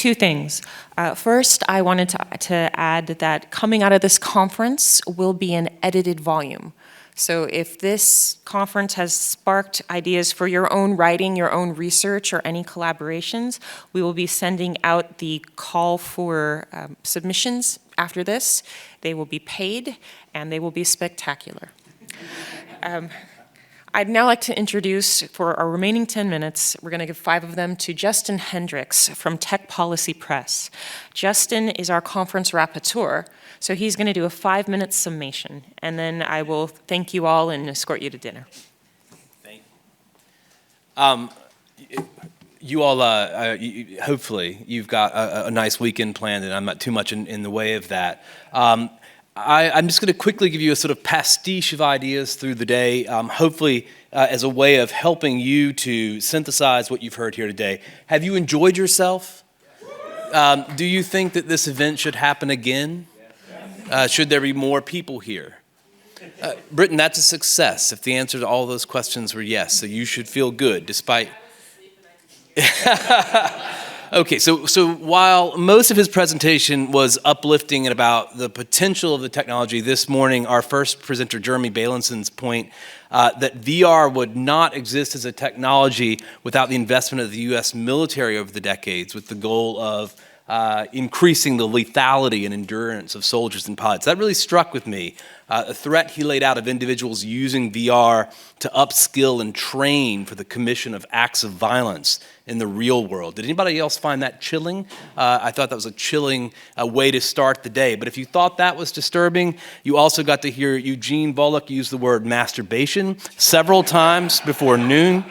two things. First, I wanted to add that coming out of this conference will be an edited volume. So if this conference has sparked ideas for your own writing, your own research, or any collaborations, we will be sending out the call for submissions after this. They will be paid, and they will be spectacular. I'd now like to introduce, for our remaining 10 minutes, we're going to give 5 of them to Justin Hendrix from Tech Policy Press. Justin is our conference rapporteur, so he's going to do a 5-minute summation, and then I will thank you all and escort you to dinner. Thank you. You all, hopefully, you've got a nice weekend planned, and I'm not too much in the way of that. I'm just going to quickly give you a sort of pastiche of ideas through the day, hopefully as a way of helping you to synthesize what you've heard here today. Have you enjoyed yourself? Do you think that this event should happen again? Should there be more people here? Britain, that's a success if the answer to all those questions were yes, so you should feel good despite... Okay, so while most of his presentation was uplifting and about the potential of the technology, this morning our first presenter, Jeremy Bailenson, point that VR would not exist as a technology without the investment of the US military over the decades with the goal of increasing the lethality and endurance of soldiers and pilots. That really struck with me. A threat he laid out of individuals using VR to upskill and train for the commission of acts of violence in the real world. Did anybody else find that chilling? I thought that was a chilling way to start the day. But if you thought that was disturbing, you also got to hear Eugene Volokh use the word masturbation several times before noon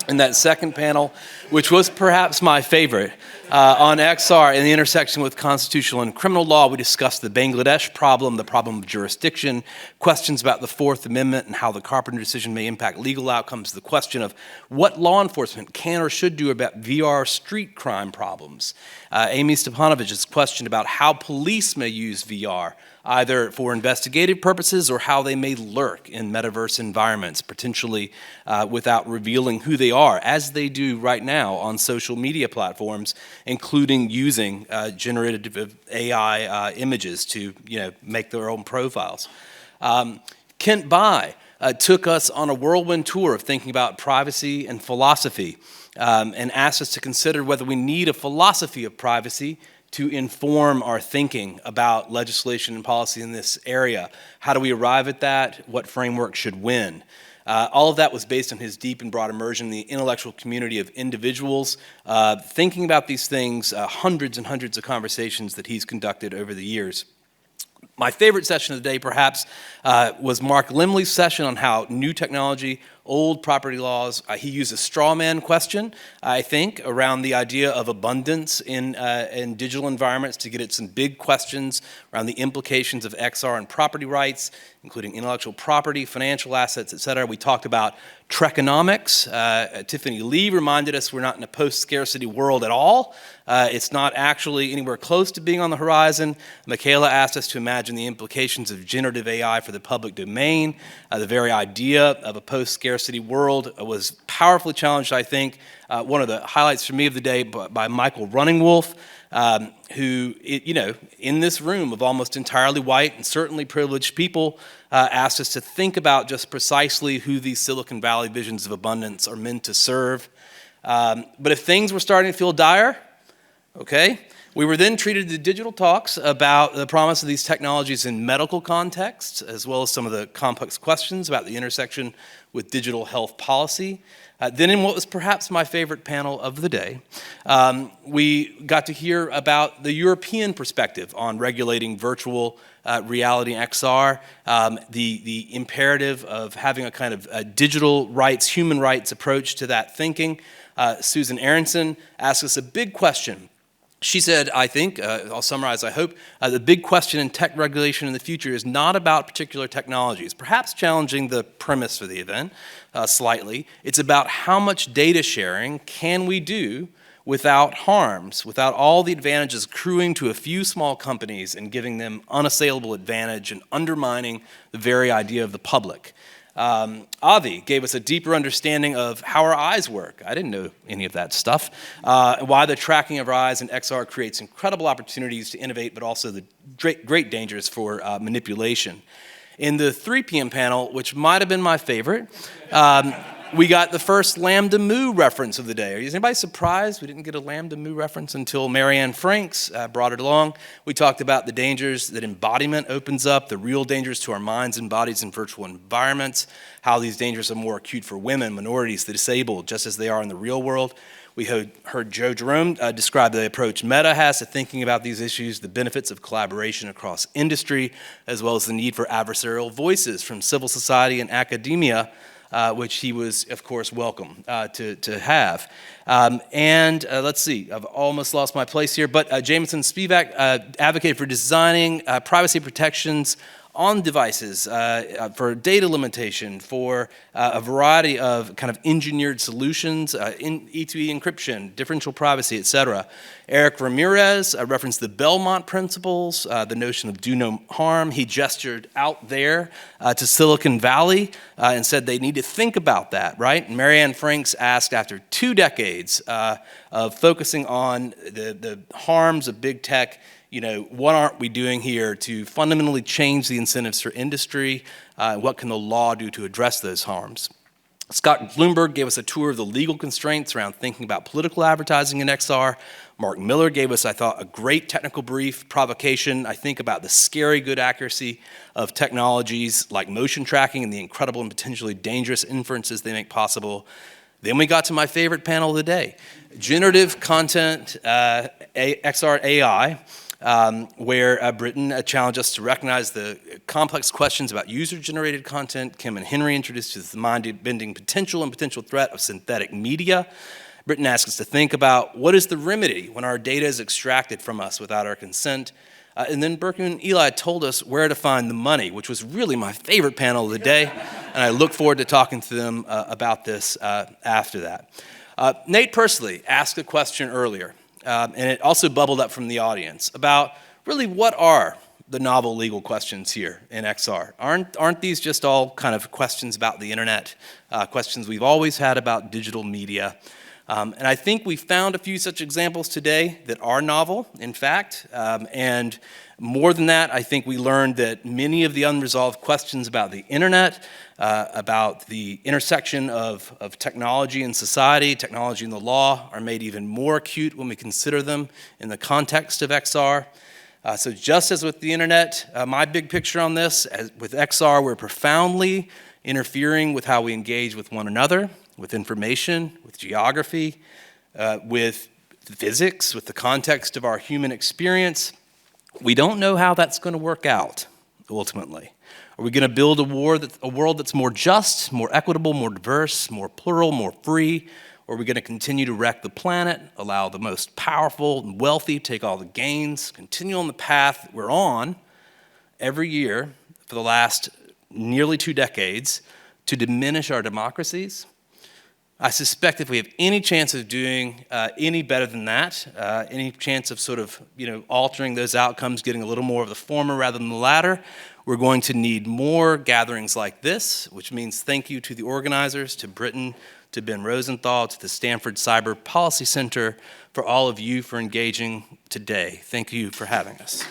in that second panel, which was perhaps my favorite. On XR, in the intersection with constitutional and criminal law, we discussed the Bangladesh problem, the problem of jurisdiction, questions about the Fourth Amendment and how the Carpenter decision may impact legal outcomes, the question of what law enforcement can or should do about VR street crime problems. Amy Stepanovich's question about how police may use VR, either for investigative purposes or how they may lurk in metaverse environments, potentially without revealing who they are, as they do right now on social media platforms, including using generative AI images to make their own profiles. Kent Bai took us on a whirlwind tour of thinking about privacy and philosophy and asked us to consider whether we need a philosophy of privacy to inform our thinking about legislation and policy in this area. How do we arrive at that? What framework should win? All of that was based on his deep and broad immersion in the intellectual community of individuals, thinking about these things, hundreds and hundreds of conversations that he's conducted over the years. My favorite session of the day, perhaps, was Mark Limley's session on how new technology, old property laws, he used a straw man question, I think, around the idea of abundance in digital environments to get at some big questions around the implications of XR and property rights, including intellectual property, financial assets, et cetera. We talked about Trekonomics. Tiffany Lee reminded us we're not in a post-scarcity world at all. It's not actually anywhere close to being on the horizon. Michaela asked us to imagine the implications of generative AI for the public domain. The very idea of a post-scarcity world was powerfully challenged, I think. One of the highlights for me of the day by Michael Runningwolf, who, in this room of almost entirely white and certainly privileged people, asked us to think about just precisely who these Silicon Valley visions of abundance are meant to serve. But if things were starting to feel dire, okay, we were then treated to digital talks about the promise of these technologies in medical contexts, as well as some of the complex questions about the intersection with digital health policy. Then in what was perhaps my favorite panel of the day, we got to hear about the European perspective on regulating virtual reality XR, the imperative of having a kind of digital rights, human rights approach to that thinking. Susan Aronson asked us a big question. She said, I think, I'll summarize, I hope, the big question in tech regulation in the future is not about particular technologies, perhaps challenging the premise for the event slightly. It's about how much data sharing can we do without harms, without all the advantages accruing to a few small companies and giving them unassailable advantage and undermining the very idea of the public. Avi gave us a deeper understanding of how our eyes work. I didn't know any of that stuff. Why the tracking of our eyes in XR creates incredible opportunities to innovate, but also the great dangers for manipulation. In the 3 p.m. panel, which might have been my favorite, we got the first Lambda Mu reference of the day. Is anybody surprised we didn't get a Lambda Mu reference until Marianne Franks brought it along? We talked about the dangers that embodiment opens up, the real dangers to our minds and bodies in virtual environments, how these dangers are more acute for women, minorities, the disabled, just as they are in the real world. We heard Joe Jerome describe the approach Meta has to thinking about these issues, the benefits of collaboration across industry, as well as the need for adversarial voices from civil society and academia, which he was, of course, welcome to have. Let's see, I've almost lost my place here, but Jameson Spivak advocated for designing privacy protections on devices, for data limitation, for a variety of kind of engineered solutions, in E2E encryption, differential privacy, et cetera. Eric Ramirez referenced the Belmont principles, the notion of do no harm. He gestured out there to Silicon Valley and said they need to think about that, right? And Marianne Franks asked, after 2 decades of focusing on the harms of big tech, what aren't we doing here to fundamentally change the incentives for industry? What can the law do to address those harms? Scott Bloomberg gave us a tour of the legal constraints around thinking about political advertising in XR. Mark Miller gave us, I thought, a great technical brief, provocation, I think, about the scary good accuracy of technologies like motion tracking and the incredible and potentially dangerous inferences they make possible. Then we got to my favorite panel of the day, generative content, XR AI, where Britton challenged us to recognize the complex questions about user-generated content. Kim and Henry introduced us to the mind-bending potential and potential threat of synthetic media. Britton asked us to think about what is the remedy when our data is extracted from us without our consent. And then Berkman and Eli told us where to find the money, which was really my favorite panel of the day. And I look forward to talking to them about this after that. Nate Persley asked a question earlier. And it also bubbled up from the audience about really what are the novel legal questions here in XR? Aren't these just all kind of questions about the internet, questions we've always had about digital media? And I think we found a few such examples today that are novel, in fact. And more than that, I think we learned that many of the unresolved questions about the internet, about the intersection of technology and society, technology and the law, are made even more acute when we consider them in the context of XR. So just as with the internet, my big picture on this, with XR, we're profoundly interfering with how we engage with one another, with information, with geography, with physics, with the context of our human experience. We don't know how that's going to work out, ultimately. Are we going to build a world that's more just, more equitable, more diverse, more plural, more free? Or are we going to continue to wreck the planet, allow the most powerful and wealthy take all the gains, continue on the path we're on every year for the last nearly 2 decades to diminish our democracies? I suspect if we have any chance of doing any better than that, any chance of sort of altering those outcomes, getting a little more of the former rather than the latter, we're going to need more gatherings like this, which means thank you to the organizers, to Britton, to Ben Rosenthal, to the Stanford Cyber Policy Center, for all of you for engaging today. Thank you for having us.